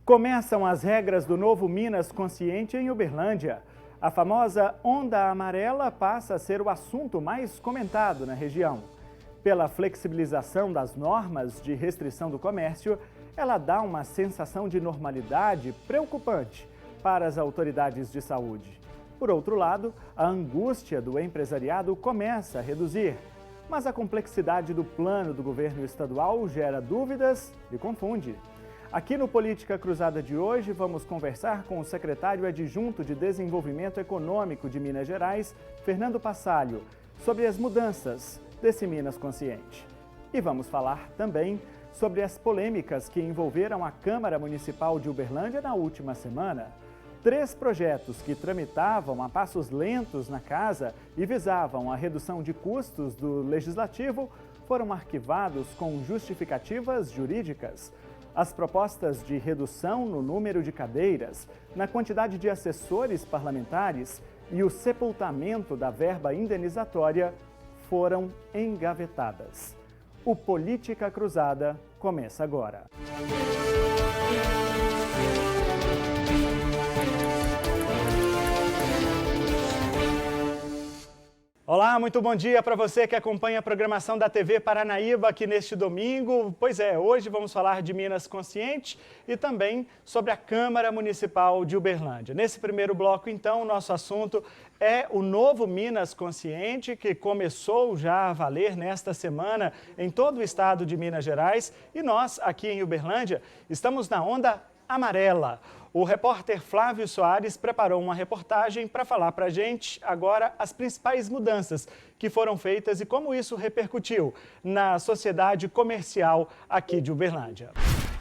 Começam as regras do novo Minas Consciente em Uberlândia. A famosa onda amarela passa a ser o assunto mais comentado na região. Pela flexibilização das normas de restrição do comércio, ela dá uma sensação de normalidade preocupante para as autoridades de saúde. Por outro lado, a angústia do empresariado começa a reduzir, mas a complexidade do plano do governo estadual gera dúvidas e confunde. Aqui no Política Cruzada de hoje, vamos conversar com o secretário adjunto de Desenvolvimento Econômico de Minas Gerais, Fernando Passalio, sobre as mudanças desse Minas Consciente. E vamos falar também sobre as polêmicas que envolveram a Câmara Municipal de Uberlândia na última semana. 3 projetos que tramitavam a passos lentos na casa e visavam a redução de custos do Legislativo foram arquivados com justificativas jurídicas. As propostas de redução no número de cadeiras, na quantidade de assessores parlamentares e o sepultamento da verba indenizatória foram engavetadas. O Política Cruzada começa agora. Olá, muito bom dia para você que acompanha a programação da TV Paranaíba aqui neste domingo. Pois é, hoje vamos falar de Minas Consciente e também sobre a Câmara Municipal de Uberlândia. Nesse primeiro bloco, então, o nosso assunto é o novo Minas Consciente, que começou já a valer nesta semana em todo o estado de Minas Gerais. E nós, aqui em Uberlândia, estamos na onda amarela. O repórter Flávio Soares preparou uma reportagem para falar para a gente agora as principais mudanças que foram feitas e como isso repercutiu na sociedade comercial aqui de Uberlândia.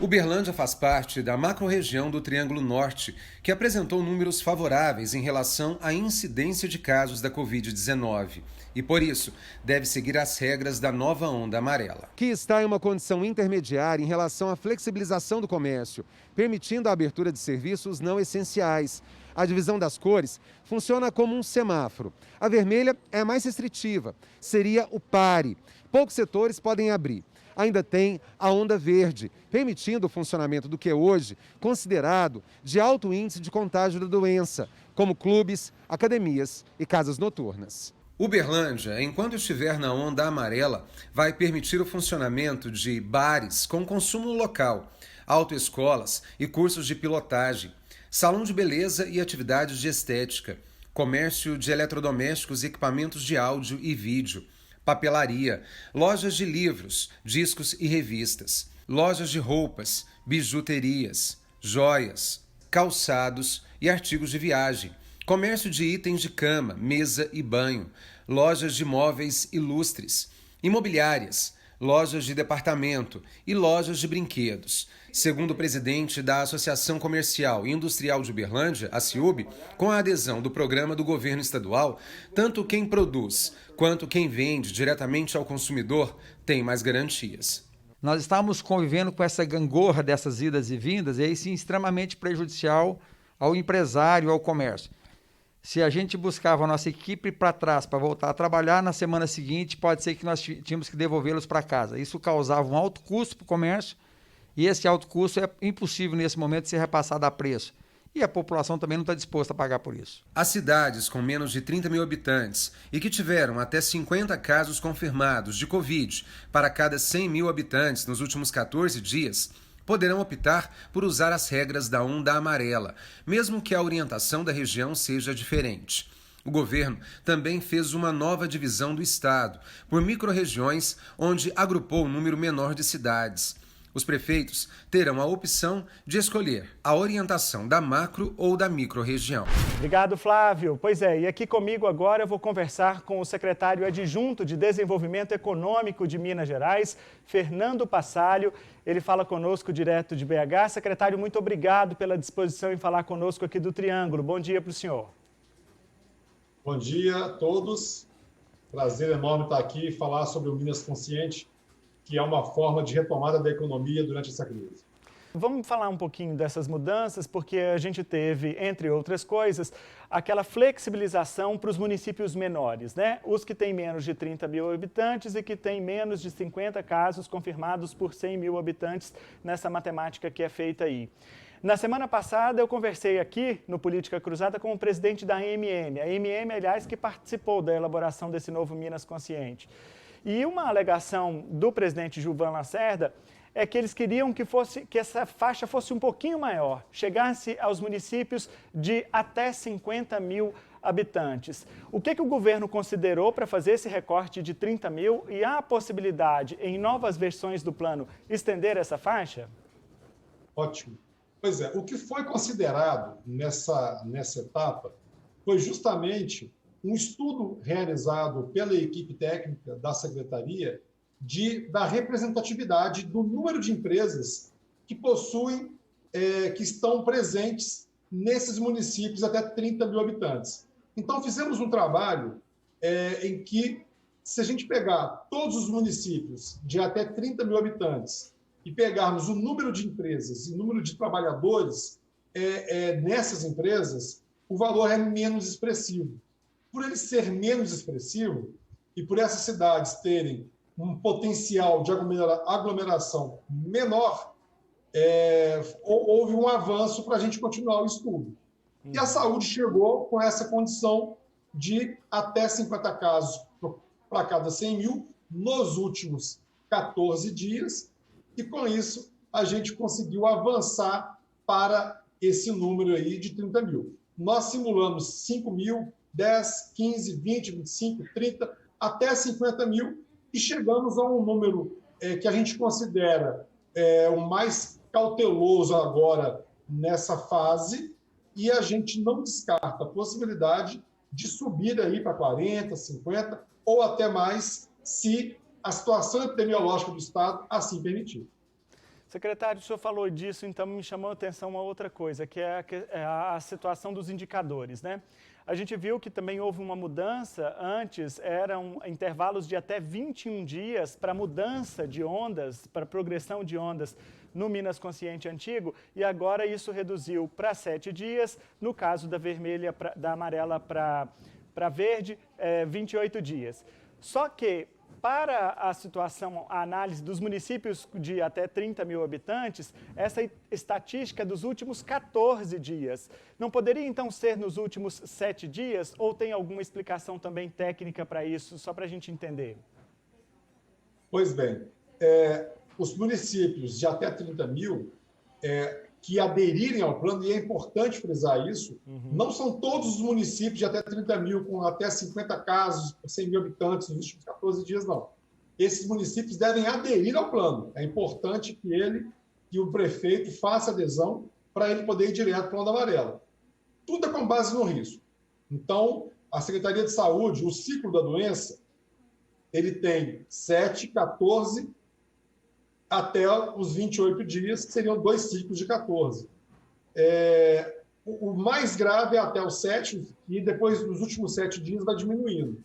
Uberlândia faz parte da macro-região do Triângulo Norte, que apresentou números favoráveis em relação à incidência de casos da Covid-19. E, por isso, deve seguir as regras da nova onda amarela. Que está em uma condição intermediária em relação à flexibilização do comércio, permitindo a abertura de serviços não essenciais. A divisão das cores funciona como um semáforo. A vermelha é a mais restritiva, seria o pare. Poucos setores podem abrir. Ainda tem a onda verde, permitindo o funcionamento do que é hoje considerado de alto índice de contágio da doença, como clubes, academias e casas noturnas. Uberlândia, enquanto estiver na onda amarela, vai permitir o funcionamento de bares com consumo local, autoescolas e cursos de pilotagem, salão de beleza e atividades de estética, comércio de eletrodomésticos e equipamentos de áudio e vídeo, papelaria, lojas de livros, discos e revistas, lojas de roupas, bijuterias, joias, calçados e artigos de viagem, comércio de itens de cama, mesa e banho, lojas de móveis ilustres, imobiliárias, lojas de departamento e lojas de brinquedos. Segundo o presidente da Associação Comercial e Industrial de Uberlândia, a CIUB, com a adesão do programa do governo estadual, tanto quem produz quanto quem vende diretamente ao consumidor tem mais garantias. Nós estamos convivendo com essa gangorra dessas idas e vindas, e aí sim extremamente prejudicial ao empresário, ao comércio. Se a gente buscava a nossa equipe para trás para voltar a trabalhar, na semana seguinte pode ser que nós tínhamos que devolvê-los para casa. Isso causava um alto custo para o comércio e esse alto custo é impossível nesse momento ser repassado a preço. E a população também não está disposta a pagar por isso. As cidades com menos de 30 mil habitantes e que tiveram até 50 casos confirmados de Covid para cada 100 mil habitantes nos últimos 14 dias, poderão optar por usar as regras da onda amarela, mesmo que a orientação da região seja diferente. O governo também fez uma nova divisão do estado, por micro-regiões, onde agrupou um número menor de cidades. Os prefeitos terão a opção de escolher a orientação da macro ou da micro-região. Obrigado, Flávio. Pois é, e aqui comigo agora eu vou conversar com o secretário adjunto de Desenvolvimento Econômico de Minas Gerais, Fernando Passalio. Ele fala conosco direto de BH. Secretário, muito obrigado pela disposição em falar conosco aqui do Triângulo. Bom dia para o senhor. Bom dia a todos. Prazer enorme estar aqui e falar sobre o Minas Consciente, que é uma forma de retomada da economia durante essa crise. Vamos falar um pouquinho dessas mudanças, porque a gente teve, entre outras coisas, aquela flexibilização para os municípios menores, né? Os que têm menos de 30 mil habitantes e que têm menos de 50 casos confirmados por 100 mil habitantes nessa matemática que é feita aí. Na semana passada, eu conversei aqui no Política Cruzada com o presidente da AMM. A AMM, aliás, que participou da elaboração desse novo Minas Consciente. E uma alegação do presidente Gilvan Lacerda é que eles queriam que essa faixa fosse um pouquinho maior, chegasse aos municípios de até 50 mil habitantes. O que o governo considerou para fazer esse recorte de 30 mil e há a possibilidade, em novas versões do plano, estender essa faixa? Ótimo. Pois é, o que foi considerado nessa etapa foi justamente um estudo realizado pela equipe técnica da Secretaria da representatividade do número de empresas que possuem, que estão presentes nesses municípios até 30 mil habitantes. Então, fizemos um trabalho em que, se a gente pegar todos os municípios de até 30 mil habitantes e pegarmos o número de empresas e o número de trabalhadores nessas empresas, o valor é menos expressivo. Por ele ser menos expressivo e por essas cidades terem um potencial de aglomeração menor, houve um avanço para a gente continuar o estudo. E a saúde chegou com essa condição de até 50 casos para cada 100 mil nos últimos 14 dias, e com isso a gente conseguiu avançar para esse número aí de 30 mil. Nós simulamos 5 mil, 10, 15, 20, 25, 30, até 50 mil, e chegamos a um número que a gente considera o mais cauteloso agora nessa fase, e a gente não descarta a possibilidade de subir aí para 40, 50 ou até mais, se a situação epidemiológica do Estado assim permitir. Secretário, o senhor falou disso, então me chamou a atenção uma outra coisa, que é a situação dos indicadores, né? A gente viu que também houve uma mudança, antes eram intervalos de até 21 dias para mudança de ondas, para progressão de ondas no Minas Consciente antigo, e agora isso reduziu para 7 dias, no caso da vermelha, da amarela para verde, 28 dias. Só que, para a situação, a análise dos municípios de até 30 mil habitantes, essa estatística é dos últimos 14 dias. Não poderia, então, ser nos últimos 7 dias? Ou tem alguma explicação também técnica para isso, só para a gente entender? Pois bem, os municípios de até 30 mil que aderirem ao plano, e é importante frisar isso, não são todos os municípios de até 30 mil, com até 50 casos por 100 mil habitantes nos últimos 14 dias, não. Esses municípios devem aderir ao plano. É importante que o prefeito faça adesão para ele poder ir direto para a onda amarela. Tudo é com base no risco. Então, a Secretaria de Saúde, o ciclo da doença, ele tem 7, 14 até os 28 dias, que seriam 2 ciclos de 14. O mais grave é até o 7, e depois, nos últimos 7 dias, vai diminuindo.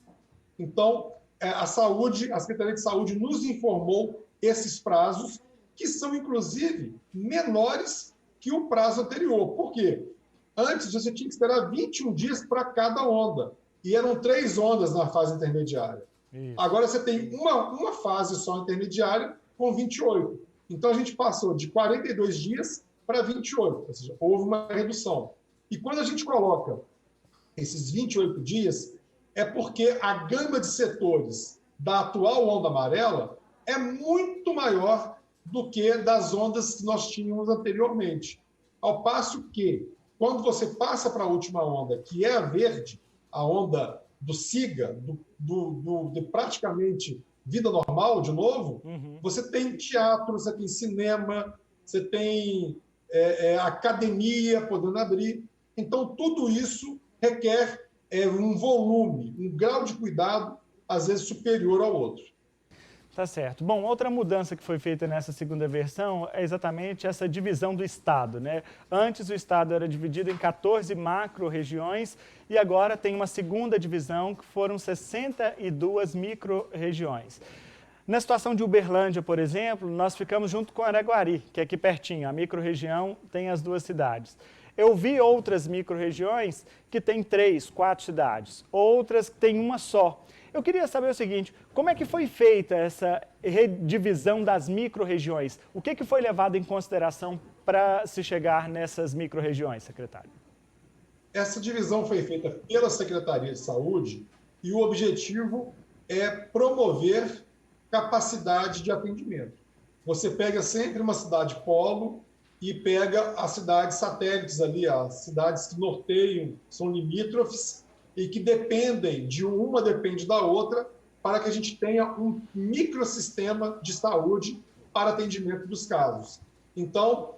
Então, a Secretaria de Saúde nos informou esses prazos, que são, inclusive, menores que o prazo anterior. Por quê? Antes, você tinha que esperar 21 dias para cada onda, e eram 3 ondas na fase intermediária. Isso. Agora, você tem uma fase só intermediária, com 28. Então, a gente passou de 42 dias para 28, ou seja, houve uma redução. E quando a gente coloca esses 28 dias, é porque a gama de setores da atual onda amarela é muito maior do que das ondas que nós tínhamos anteriormente. Ao passo que, quando você passa para a última onda, que é a verde, a onda do SIGA, de praticamente vida normal, de novo, você tem teatro, você tem cinema, você tem academia podendo abrir. Então, tudo isso requer um volume, um grau de cuidado, às vezes, superior ao outro. Tá certo. Bom, outra mudança que foi feita nessa segunda versão é exatamente essa divisão do Estado, né? Antes o Estado era dividido em 14 macro-regiões e agora tem uma segunda divisão que foram 62 micro-regiões. Na situação de Uberlândia, por exemplo, nós ficamos junto com Araguari, que é aqui pertinho. A micro-região tem as 2 cidades. Eu vi outras micro-regiões que têm 3, 4 cidades, outras que têm uma só. Eu queria saber o seguinte, como é que foi feita essa redivisão das micro-regiões? O que foi levado em consideração para se chegar nessas micro-regiões, secretário? Essa divisão foi feita pela Secretaria de Saúde e o objetivo é promover capacidade de atendimento. Você pega sempre uma cidade polo e pega as cidades satélites ali, as cidades que norteiam, são limítrofes e que dependem de uma, depende da outra, para que a gente tenha um microsistema de saúde para atendimento dos casos. Então,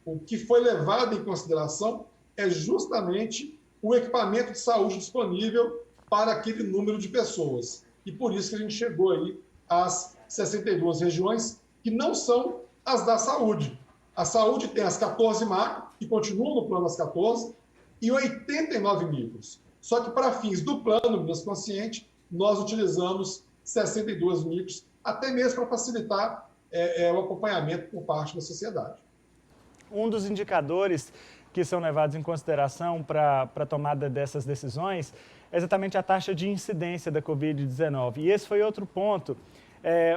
o que foi levado em consideração é justamente o equipamento de saúde disponível para aquele número de pessoas. E por isso que a gente chegou aí às 62 regiões, que não são as da saúde. A saúde tem as 14 macro, que continuam no plano as 14, e 89 micros. Só que para fins do plano Minas Consciente, nós utilizamos 62 micros, até mesmo para facilitar o acompanhamento por parte da sociedade. Um dos indicadores que são levados em consideração para a tomada dessas decisões é exatamente a taxa de incidência da Covid-19. E esse foi outro ponto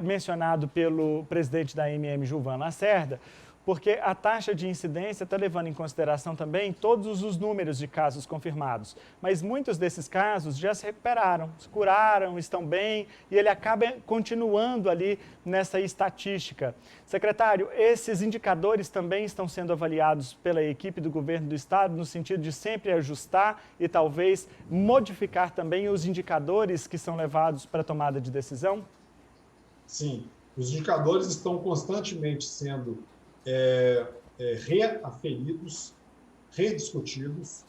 mencionado pelo presidente da AMM, Gilvan Lacerda, porque a taxa de incidência está levando em consideração também todos os números de casos confirmados. Mas muitos desses casos já se recuperaram, se curaram, estão bem, e ele acaba continuando ali nessa estatística. Secretário, esses indicadores também estão sendo avaliados pela equipe do governo do estado, no sentido de sempre ajustar e talvez modificar também os indicadores que são levados para a tomada de decisão? Sim, os indicadores estão constantemente sendo reaferidos, rediscutidos,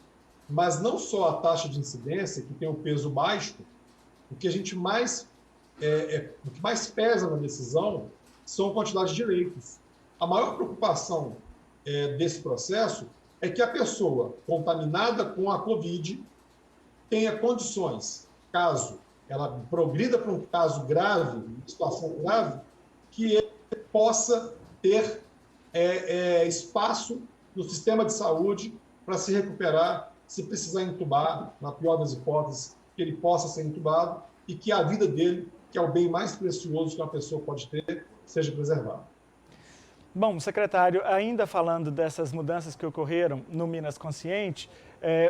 mas não só a taxa de incidência, que tem um peso baixo, o que a gente mais, o que mais pesa na decisão são a quantidade de leitos. A maior preocupação desse processo é que a pessoa contaminada com a Covid tenha condições, caso ela progrida para um caso grave, uma situação grave, que ele possa ter espaço no sistema de saúde para se recuperar, se precisar entubar, na pior das hipóteses, que ele possa ser entubado e que a vida dele, que é o bem mais precioso que uma pessoa pode ter, seja preservada. Bom, secretário, ainda falando dessas mudanças que ocorreram no Minas Consciente,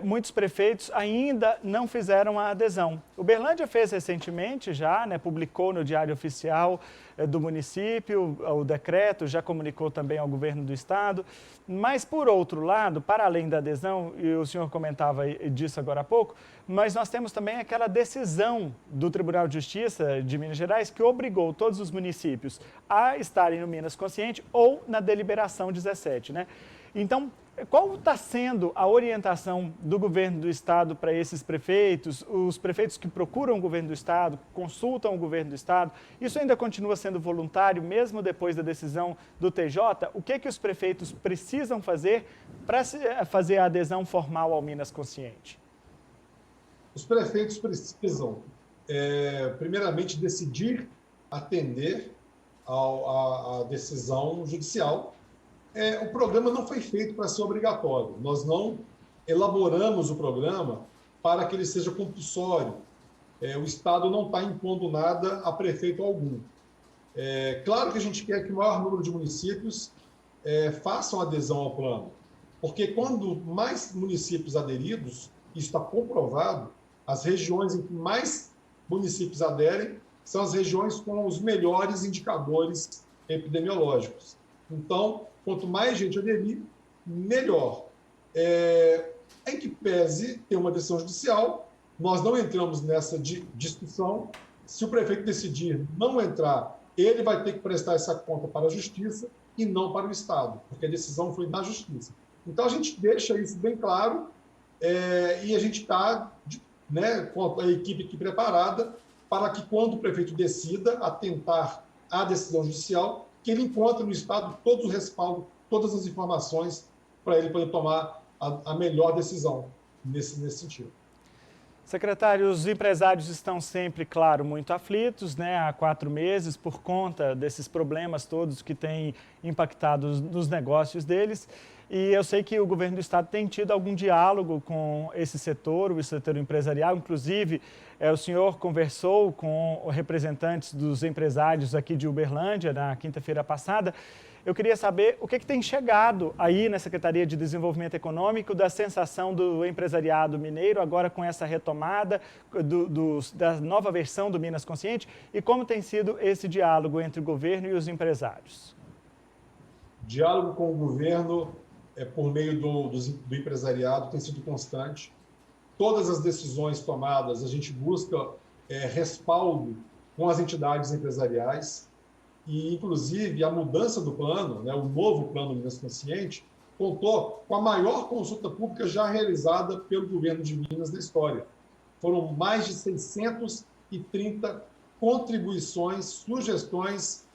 muitos prefeitos ainda não fizeram a adesão. Uberlândia fez recentemente já, publicou no Diário Oficial do município o decreto, já comunicou também ao governo do estado, mas por outro lado, para além da adesão, e o senhor comentava disso agora há pouco, mas nós temos também aquela decisão do Tribunal de Justiça de Minas Gerais que obrigou todos os municípios a estarem no Minas Consciente ou na deliberação 17, né? Então, qual está sendo a orientação do governo do estado para esses prefeitos, os prefeitos que procuram o governo do estado, consultam o governo do estado? Isso ainda continua sendo voluntário, mesmo depois da decisão do TJ? O que os prefeitos precisam fazer para fazer a adesão formal ao Minas Consciente? Os prefeitos precisam, primeiramente, decidir atender à decisão judicial. O programa não foi feito para ser obrigatório. Nós não elaboramos o programa para que ele seja compulsório. O Estado não está impondo nada a prefeito algum. Claro que a gente quer que o maior número de municípios façam adesão ao plano, porque quando mais municípios aderidos, isso está comprovado, as regiões em que mais municípios aderem são as regiões com os melhores indicadores epidemiológicos. Então, quanto mais gente aderir, melhor. Em que pese ter uma decisão judicial, nós não entramos nessa discussão. Se o prefeito decidir não entrar, ele vai ter que prestar essa conta para a Justiça e não para o Estado, porque a decisão foi na Justiça. Então, a gente deixa isso bem claro e a gente está com a equipe aqui preparada para que, quando o prefeito decida atentar à decisão judicial, que ele encontre no Estado todo o respaldo, todas as informações para ele poder tomar a melhor decisão nesse sentido. Secretário, os empresários estão sempre, claro, muito aflitos, há 4 meses, por conta desses problemas todos que têm impactado nos negócios deles. E eu sei que o governo do estado tem tido algum diálogo com esse setor, o setor empresarial. Inclusive, o senhor conversou com representantes dos empresários aqui de Uberlândia na quinta-feira passada. Eu queria saber o que tem chegado aí na Secretaria de Desenvolvimento Econômico da sensação do empresariado mineiro, agora com essa retomada da nova versão do Minas Consciente, e como tem sido esse diálogo entre o governo e os empresários. Diálogo com o governo, por meio do empresariado, tem sido constante. Todas as decisões tomadas, a gente busca respaldo com as entidades empresariais e, inclusive, a mudança do plano, né, o novo plano Minas Consciente, contou com a maior consulta pública já realizada pelo governo de Minas na história. Foram mais de 630 contribuições, sugestões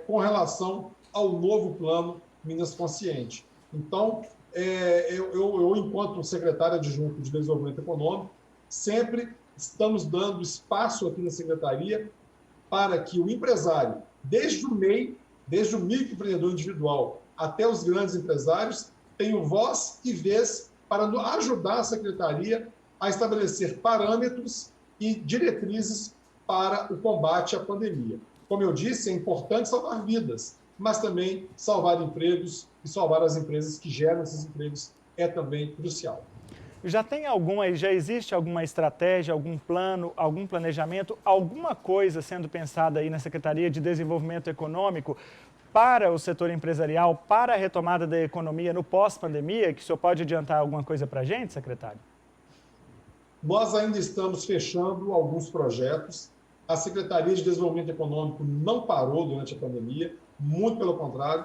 com relação ao novo plano Minas Consciente. Então, eu, enquanto secretário adjunto de Desenvolvimento Econômico, sempre estamos dando espaço aqui na Secretaria para que o empresário, desde o MEI, desde o microempreendedor individual até os grandes empresários, tenham voz e vez para ajudar a Secretaria a estabelecer parâmetros e diretrizes para o combate à pandemia. Como eu disse, é importante salvar vidas, mas também salvar empregos e salvar as empresas que geram esses empregos é também crucial. Já existe alguma estratégia, algum plano, algum planejamento, alguma coisa sendo pensada aí na Secretaria de Desenvolvimento Econômico para o setor empresarial, para a retomada da economia no pós-pandemia, que o senhor pode adiantar alguma coisa para a gente, secretário? Nós ainda estamos fechando alguns projetos. A Secretaria de Desenvolvimento Econômico não parou durante a pandemia, muito pelo contrário.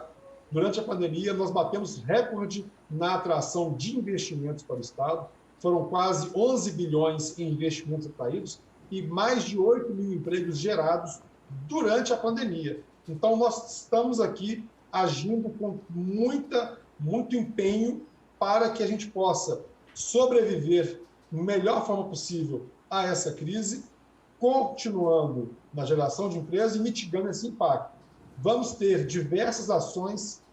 Durante a pandemia, nós batemos recorde na atração de investimentos para o Estado. Foram quase 11 bilhões em investimentos atraídos e mais de 8 mil empregos gerados durante a pandemia. Então, nós estamos aqui agindo com muito empenho para que a gente possa sobreviver da melhor forma possível a essa crise, continuando na geração de empresas e mitigando esse impacto. Vamos ter diversas ações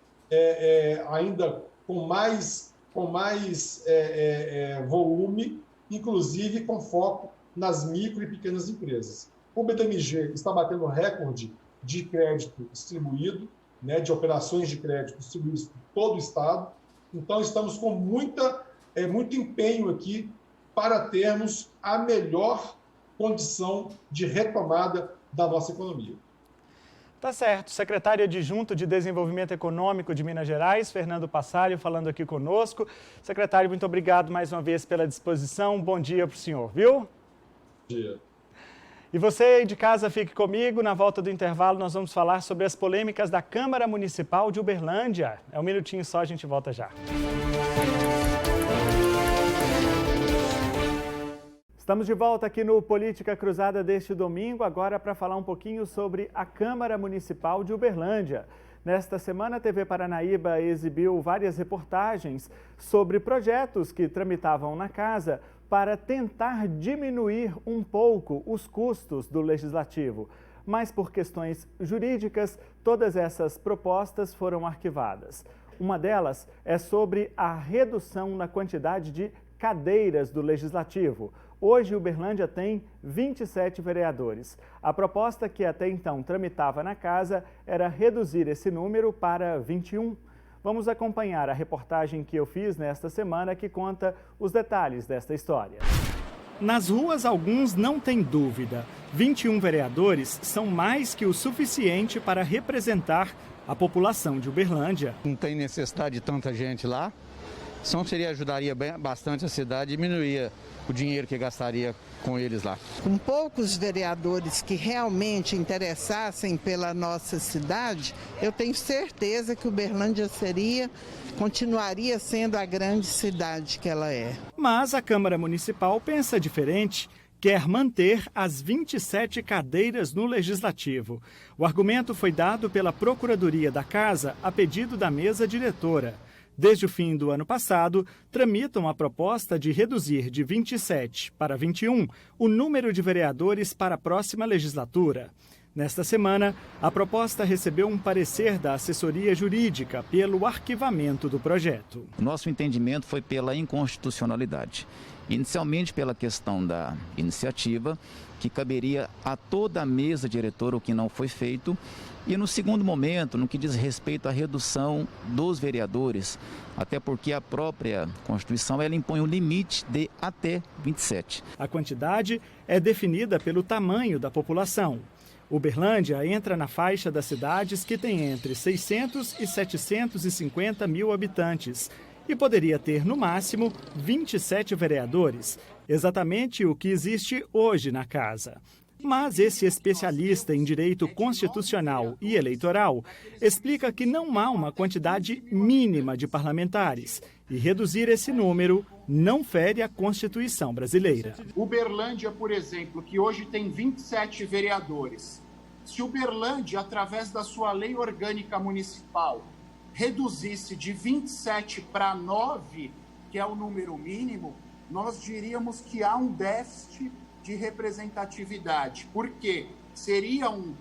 ainda com mais volume, inclusive com foco nas micro e pequenas empresas. O BTMG está batendo recorde de crédito distribuído, né, de operações de crédito distribuídas por todo o Estado. Então, estamos com muito empenho aqui para termos a melhor condição de retomada da nossa economia. Tá certo. Secretário adjunto de Desenvolvimento Econômico de Minas Gerais, Fernando Passalio, falando aqui conosco. Secretário, muito obrigado mais uma vez pela disposição. Bom dia para o senhor, viu? Bom dia. E você aí de casa, fique comigo. Na volta do intervalo, nós vamos falar sobre as polêmicas da Câmara Municipal de Uberlândia. É um minutinho só, a gente volta já. Estamos de volta aqui no Política Cruzada deste domingo, agora para falar um pouquinho sobre a Câmara Municipal de Uberlândia. Nesta semana, a TV Paranaíba exibiu várias reportagens sobre projetos que tramitavam na casa para tentar diminuir um pouco os custos do Legislativo. Mas por questões jurídicas, todas essas propostas foram arquivadas. Uma delas é sobre a redução na quantidade de cadeiras do Legislativo. Hoje, Uberlândia tem 27 vereadores. A proposta que até então tramitava na casa era reduzir esse número para 21. Vamos acompanhar a reportagem que eu fiz nesta semana que conta os detalhes desta história. Nas ruas, alguns não têm dúvida. 21 vereadores são mais que o suficiente para representar a população de Uberlândia. Não tem necessidade de tanta gente lá. Só ajudaria bastante a cidade e diminuiria o dinheiro que gastaria com eles lá. Com poucos vereadores que realmente interessassem pela nossa cidade, eu tenho certeza que Uberlândia continuaria sendo a grande cidade que ela é. Mas a Câmara Municipal pensa diferente. Quer manter as 27 cadeiras no Legislativo. O argumento foi dado pela Procuradoria da Casa a pedido da mesa diretora. Desde o fim do ano passado, tramitam a proposta de reduzir de 27 para 21 o número de vereadores para a próxima legislatura. Nesta semana, a proposta recebeu um parecer da assessoria jurídica pelo arquivamento do projeto. Nosso entendimento foi pela inconstitucionalidade. Inicialmente pela questão da iniciativa, que caberia a toda a mesa diretora, o que não foi feito. E no segundo momento, no que diz respeito à redução dos vereadores, até porque a própria Constituição ela impõe um limite de até 27. A quantidade é definida pelo tamanho da população. Uberlândia entra na faixa das cidades que têm entre 600 e 750 mil habitantes e poderia ter, no máximo, 27 vereadores, exatamente o que existe hoje na casa. Mas esse especialista em direito constitucional e eleitoral explica que não há uma quantidade mínima de parlamentares e reduzir esse número não fere a Constituição brasileira. Uberlândia, por exemplo, que hoje tem 27 vereadores. Se Uberlândia, através da sua lei orgânica municipal, reduzisse de 27 para 9, que é o número mínimo, nós diríamos que há um déficit de representatividade, porque seria um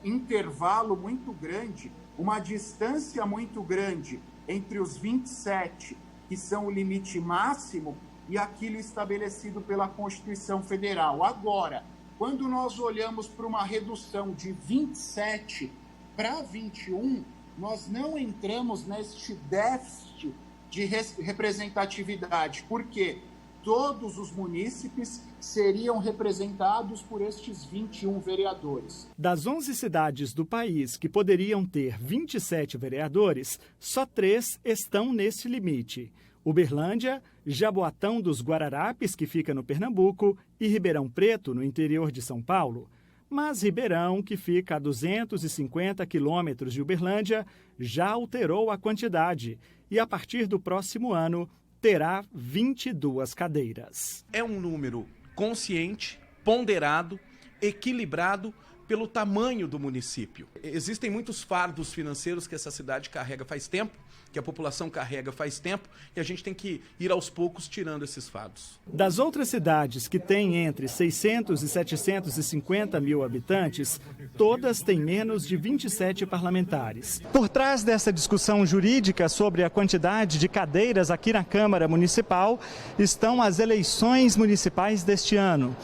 intervalo muito grande, uma distância muito grande entre os 27, que são o limite máximo, e aquilo estabelecido pela Constituição Federal. Agora, quando nós olhamos para uma redução de 27 para 21, nós não entramos neste déficit de representatividade, porque todos os munícipes seriam representados por estes 21 vereadores. Das 11 cidades do país que poderiam ter 27 vereadores, só 3 estão nesse limite. Uberlândia, Jaboatão dos Guararapes, que fica no Pernambuco, e Ribeirão Preto, no interior de São Paulo. Mas Ribeirão, que fica a 250 quilômetros de Uberlândia, já alterou a quantidade e, a partir do próximo ano, terá 22 cadeiras. É um número consciente, ponderado, equilibrado pelo tamanho do município. Existem muitos fardos financeiros que essa cidade carrega faz tempo, que a população carrega faz tempo, e a gente tem que ir aos poucos tirando esses fardos. Das outras cidades que têm entre 600 e 750 mil habitantes, todas têm menos de 27 parlamentares. Por trás dessa discussão jurídica sobre a quantidade de cadeiras aqui na Câmara Municipal estão as eleições municipais deste ano.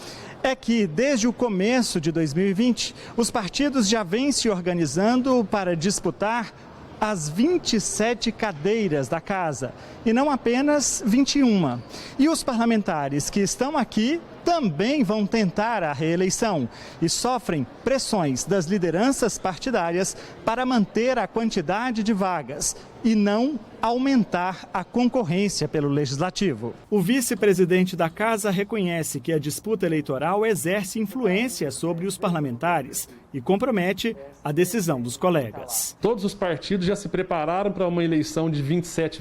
É que, desde o começo de 2020, os partidos já vêm se organizando para disputar as 27 cadeiras da casa, e não apenas 21. E os parlamentares que estão aqui também vão tentar a reeleição e sofrem pressões das lideranças partidárias para manter a quantidade de vagas e não aumentar a concorrência pelo Legislativo. O vice-presidente da Casa reconhece que a disputa eleitoral exerce influência sobre os parlamentares e compromete a decisão dos colegas. Todos os partidos já se prepararam para uma eleição de 27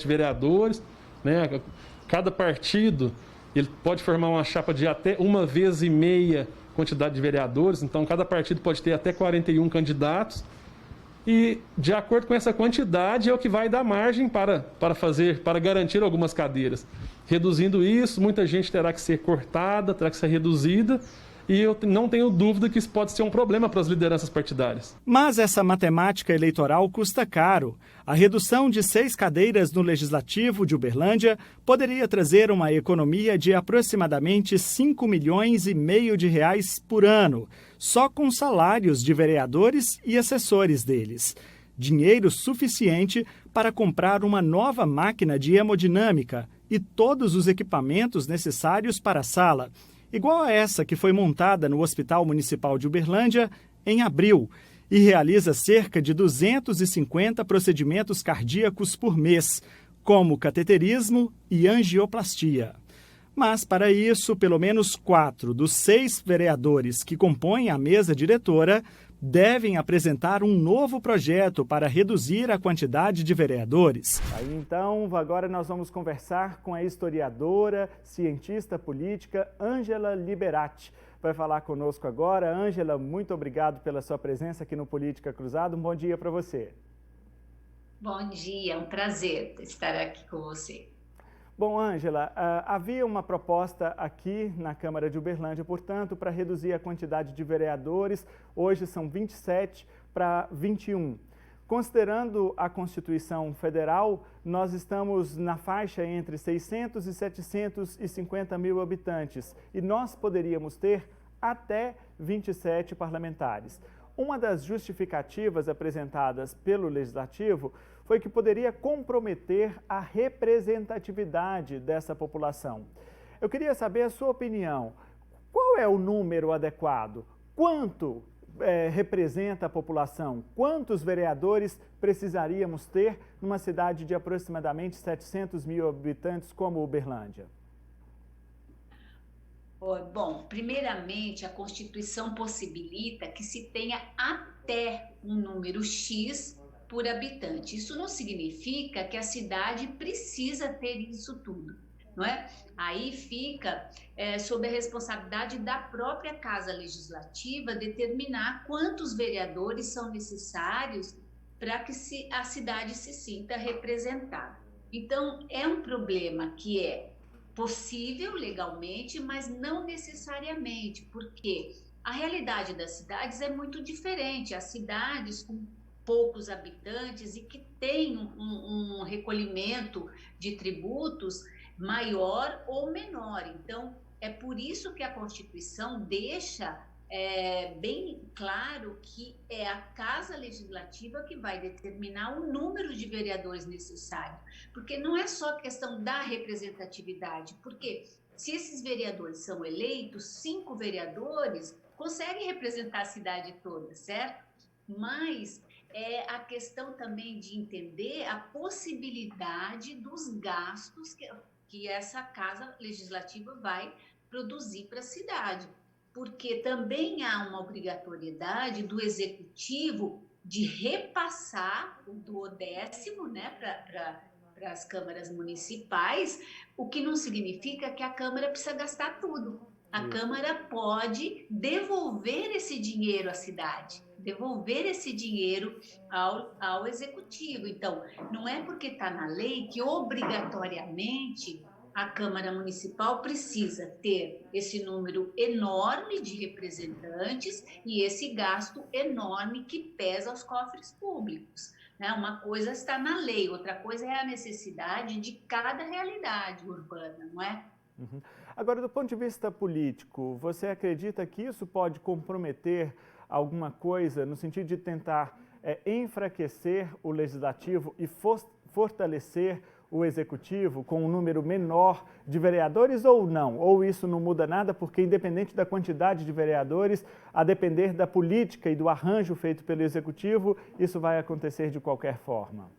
vereadores, né? Cada partido ele pode formar uma chapa de até 1,5 vezes quantidade de vereadores, então cada partido pode ter até 41 candidatos. E, de acordo com essa quantidade, é o que vai dar margem para garantir algumas cadeiras. Reduzindo isso, muita gente terá que ser cortada, terá que ser reduzida, e eu não tenho dúvida que isso pode ser um problema para as lideranças partidárias. Mas essa matemática eleitoral custa caro. A redução de 6 cadeiras no Legislativo de Uberlândia poderia trazer uma economia de aproximadamente 5,5 milhões de reais por ano, só com salários de vereadores e assessores deles. Dinheiro suficiente para comprar uma nova máquina de hemodinâmica e todos os equipamentos necessários para a sala, igual a essa que foi montada no Hospital Municipal de Uberlândia em abril e realiza cerca de 250 procedimentos cardíacos por mês, como cateterismo e angioplastia. Mas, para isso, pelo menos 4 dos 6 vereadores que compõem a mesa diretora devem apresentar um novo projeto para reduzir a quantidade de vereadores. Aí, então, agora nós vamos conversar com a historiadora, cientista política, Ângela Liberati. Vai falar conosco agora. Ângela, muito obrigado pela sua presença aqui no Política Cruzada. Um bom dia para você. Bom dia, é um prazer estar aqui com você. Bom, Ângela, havia uma proposta aqui na Câmara de Uberlândia, portanto, para reduzir a quantidade de vereadores. Hoje são 27 para 21. Considerando a Constituição Federal, nós estamos na faixa entre 600 e 750 mil habitantes e nós poderíamos ter até 27 parlamentares. Uma das justificativas apresentadas pelo Legislativo foi que poderia comprometer a representatividade dessa população. Eu queria saber a sua opinião. Qual é o número adequado? Quanto representa a população? Quantos vereadores precisaríamos ter numa cidade de aproximadamente 700 mil habitantes como Uberlândia? Bom, primeiramente, a Constituição possibilita que se tenha até um número X por habitante. Isso não significa que a cidade precisa ter isso tudo, não é? Aí fica sob a responsabilidade da própria Casa Legislativa determinar quantos vereadores são necessários para que a cidade se sinta representada. Então, é um problema que é possível legalmente, mas não necessariamente, porque a realidade das cidades é muito diferente. As cidades com poucos habitantes e que têm um recolhimento de tributos maior ou menor. Então, é por isso que a Constituição deixa bem claro que é a Casa Legislativa que vai determinar o número de vereadores necessário, porque não é só questão da representatividade, porque se esses vereadores são eleitos, 5 vereadores conseguem representar a cidade toda, certo? Mas é a questão também de entender a possibilidade dos gastos que essa Casa Legislativa vai produzir para a cidade. Porque também há uma obrigatoriedade do Executivo de repassar o duodécimo, né, para as câmaras municipais, o que não significa que a Câmara precisa gastar tudo. A Câmara pode devolver esse dinheiro à cidade, devolver esse dinheiro ao Executivo. Então, não é porque está na lei que obrigatoriamente a Câmara Municipal precisa ter esse número enorme de representantes e esse gasto enorme que pesa aos cofres públicos, né? Uma coisa está na lei, outra coisa é a necessidade de cada realidade urbana, não é? Uhum. Agora, do ponto de vista político, você acredita que isso pode comprometer alguma coisa no sentido de tentar enfraquecer o Legislativo e fortalecer o Executivo com um número menor de vereadores ou não? Ou isso não muda nada porque, independente da quantidade de vereadores, a depender da política e do arranjo feito pelo Executivo, isso vai acontecer de qualquer forma?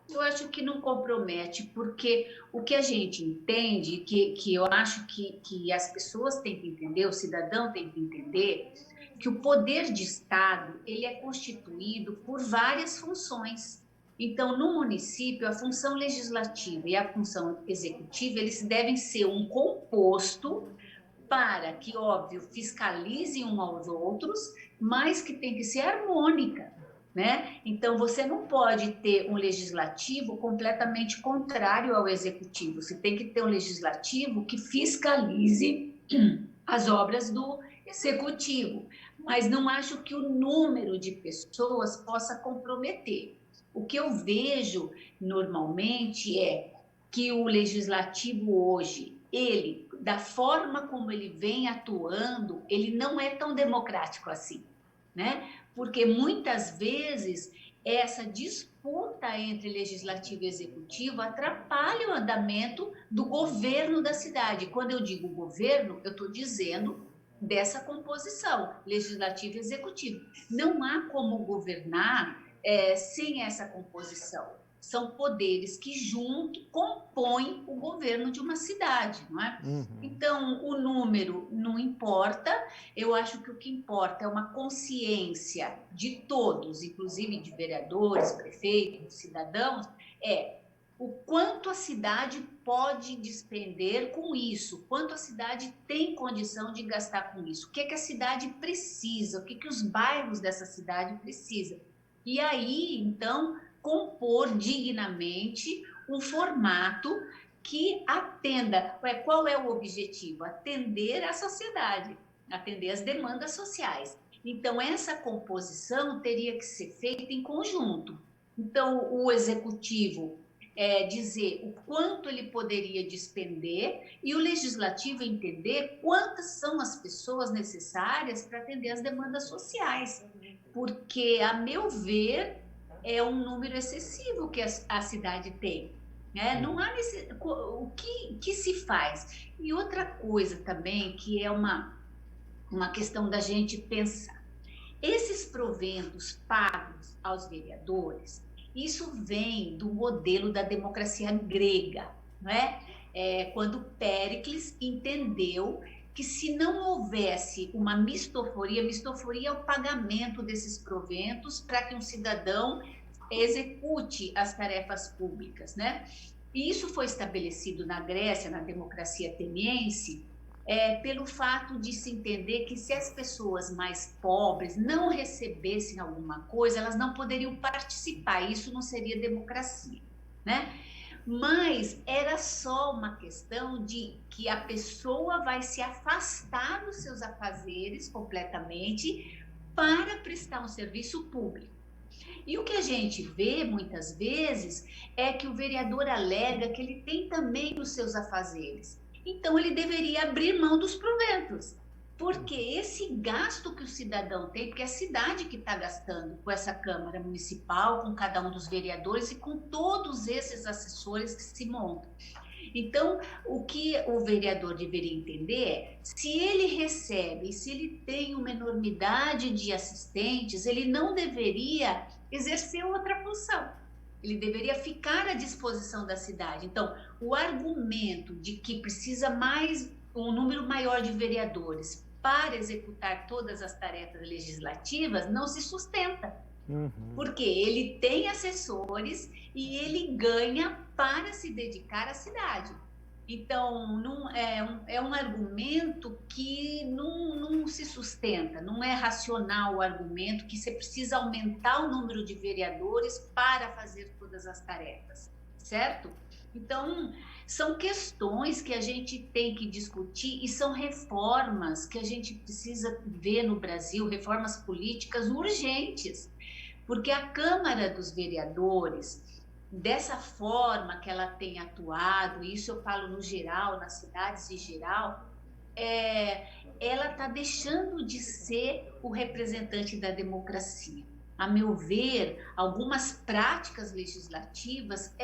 Eu acho que não compromete, porque o que a gente entende, que eu acho que as pessoas têm que entender, o cidadão tem que entender, que o poder de Estado ele é constituído por várias funções. Então, no município, a função legislativa e a função executiva, eles devem ser um composto para que, óbvio, fiscalizem uns aos outros, mas que tem que ser harmônica, né? Então, você não pode ter um legislativo completamente contrário ao executivo. Você tem que ter um legislativo que fiscalize as obras do executivo. Mas não acho que o número de pessoas possa comprometer. O que eu vejo normalmente é que o legislativo hoje, ele, da forma como ele vem atuando, ele não é tão democrático assim, né? Porque muitas vezes essa disputa entre legislativo e executivo atrapalha o andamento do governo da cidade. Quando eu digo governo, eu estou dizendo dessa composição, legislativo e executivo. Não há como governar sem essa composição. São poderes que juntos compõem o governo de uma cidade, não é? Uhum. Então, o número não importa, eu acho que o que importa é uma consciência de todos, inclusive de vereadores, prefeitos, cidadãos, o quanto a cidade pode despender com isso, quanto a cidade tem condição de gastar com isso, o que é que a cidade precisa, o que é que os bairros dessa cidade precisam. E aí, então, compor dignamente um formato que atenda. Qual é o objetivo? Atender a sociedade, atender as demandas sociais. Então, essa composição teria que ser feita em conjunto. Então, o executivo dizer o quanto ele poderia despender e o legislativo entender quantas são as pessoas necessárias para atender as demandas sociais. Porque, a meu ver, é um número excessivo que a cidade tem. Né? Não há o que se faz. E outra coisa também, que é uma questão da gente pensar. Esses proventos pagos aos vereadores, isso vem do modelo da democracia grega, não é? Quando Péricles entendeu que se não houvesse uma mistoforia é o pagamento desses proventos para que um cidadão execute as tarefas públicas, né? E isso foi estabelecido na Grécia, na democracia ateniense, pelo fato de se entender que se as pessoas mais pobres não recebessem alguma coisa, elas não poderiam participar, isso não seria democracia, né? Mas era só uma questão de que a pessoa vai se afastar dos seus afazeres completamente para prestar um serviço público. E o que a gente vê muitas vezes é que o vereador alega que ele tem também os seus afazeres. Então, ele deveria abrir mão dos proventos, porque esse gasto que o cidadão tem, porque é a cidade que está gastando com essa Câmara Municipal, com cada um dos vereadores e com todos esses assessores que se montam. Então, o que o vereador deveria entender é, se ele recebe, se ele tem uma enormidade de assistentes, ele não deveria exercer outra função. Ele deveria ficar à disposição da cidade. Então, o argumento de que precisa um número maior de vereadores para executar todas as tarefas legislativas não se sustenta. Porque ele tem assessores e ele ganha para se dedicar à cidade. Então, é um argumento que não se sustenta, não é racional o argumento que você precisa aumentar o número de vereadores para fazer todas as tarefas, certo? Então, são questões que a gente tem que discutir e são reformas que a gente precisa ver no Brasil, reformas políticas urgentes, porque a Câmara dos Vereadores, dessa forma que ela tem atuado, isso eu falo no geral, nas cidades em geral, ela está deixando de ser o representante da democracia. A meu ver, algumas práticas legislativas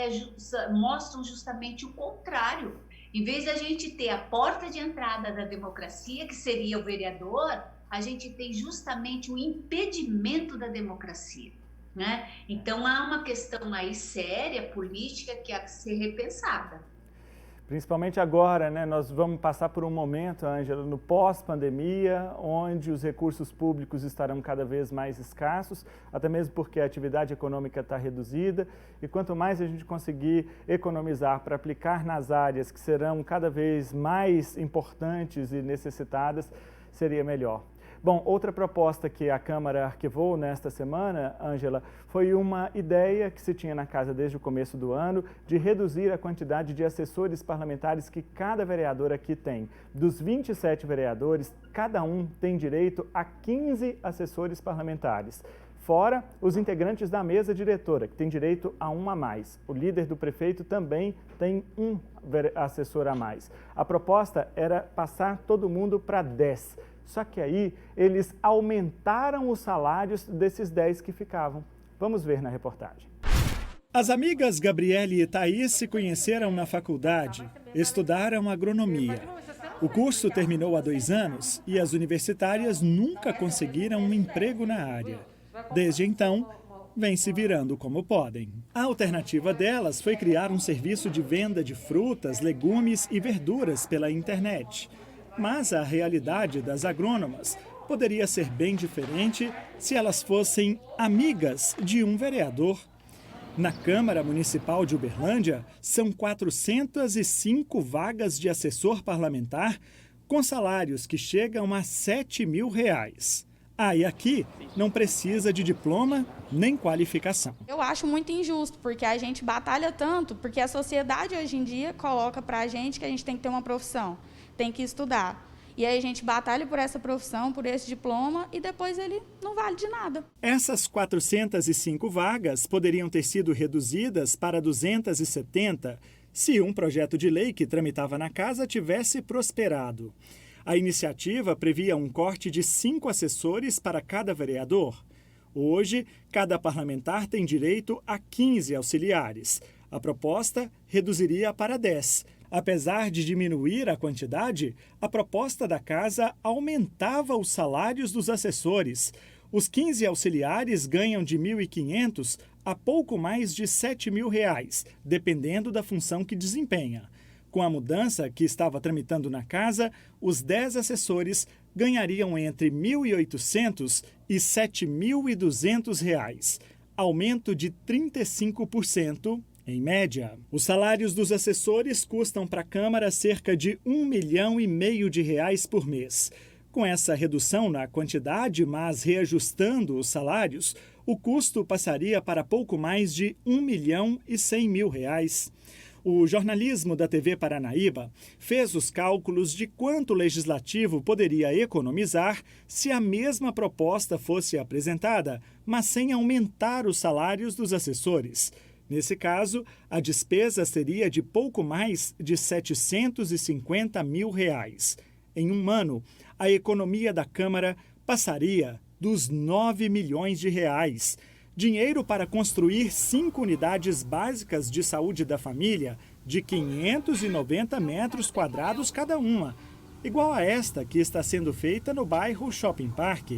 mostram justamente o contrário. Em vez de a gente ter a porta de entrada da democracia, que seria o vereador, a gente tem justamente o impedimento da democracia. Né? Então, há uma questão aí séria, política, que há que ser repensada. Principalmente agora, né? Nós vamos passar por um momento, Ângela, no pós-pandemia, onde os recursos públicos estarão cada vez mais escassos, até mesmo porque a atividade econômica está reduzida, e quanto mais a gente conseguir economizar para aplicar nas áreas que serão cada vez mais importantes e necessitadas, seria melhor. Bom, outra proposta que a Câmara arquivou nesta semana, Ângela, foi uma ideia que se tinha na casa desde o começo do ano de reduzir a quantidade de assessores parlamentares que cada vereador aqui tem. Dos 27 vereadores, cada um tem direito a 15 assessores parlamentares. Fora os integrantes da mesa diretora, que tem direito a um a mais. O líder do prefeito também tem um assessor a mais. A proposta era passar todo mundo para 10. Só que aí eles aumentaram os salários desses 10 que ficavam. Vamos ver na reportagem. As amigas Gabriele e Thaís se conheceram na faculdade, estudaram agronomia. O curso terminou há 2 anos e as universitárias nunca conseguiram um emprego na área. Desde então, vêm se virando como podem. A alternativa delas foi criar um serviço de venda de frutas, legumes e verduras pela internet. Mas a realidade das agrônomas poderia ser bem diferente se elas fossem amigas de um vereador. Na Câmara Municipal de Uberlândia, são 405 vagas de assessor parlamentar com salários que chegam a R$ 7.000. E aqui não precisa de diploma nem qualificação. Eu acho muito injusto, porque a gente batalha tanto, porque a sociedade hoje em dia coloca pra gente que a gente tem que ter uma profissão, tem que estudar. E aí a gente batalha por essa profissão, por esse diploma, e depois ele não vale de nada. Essas 405 vagas poderiam ter sido reduzidas para 270 se um projeto de lei que tramitava na casa tivesse prosperado. A iniciativa previa um corte de 5 assessores para cada vereador. Hoje, cada parlamentar tem direito a 15 auxiliares. A proposta reduziria para 10. Apesar de diminuir a quantidade, a proposta da casa aumentava os salários dos assessores. Os 15 auxiliares ganham de R$ 1.500 a pouco mais de R$ 7.000, dependendo da função que desempenha. Com a mudança que estava tramitando na casa, os 10 assessores ganhariam entre R$ 1.800 e R$ 7.200, aumento de 35%. Em média, os salários dos assessores custam para a Câmara cerca de R$ 1,5 milhão de reais por mês. Com essa redução na quantidade, mas reajustando os salários, o custo passaria para pouco mais de R$ 1.100.000. O jornalismo da TV Paranaíba fez os cálculos de quanto o Legislativo poderia economizar se a mesma proposta fosse apresentada, mas sem aumentar os salários dos assessores. Nesse caso, a despesa seria de pouco mais de R$ 750 mil. Em um ano, a economia da Câmara passaria dos R$ 9 milhões. Dinheiro para construir 5 unidades básicas de saúde da família, de 590 metros quadrados cada uma, igual a esta que está sendo feita no bairro Shopping Park.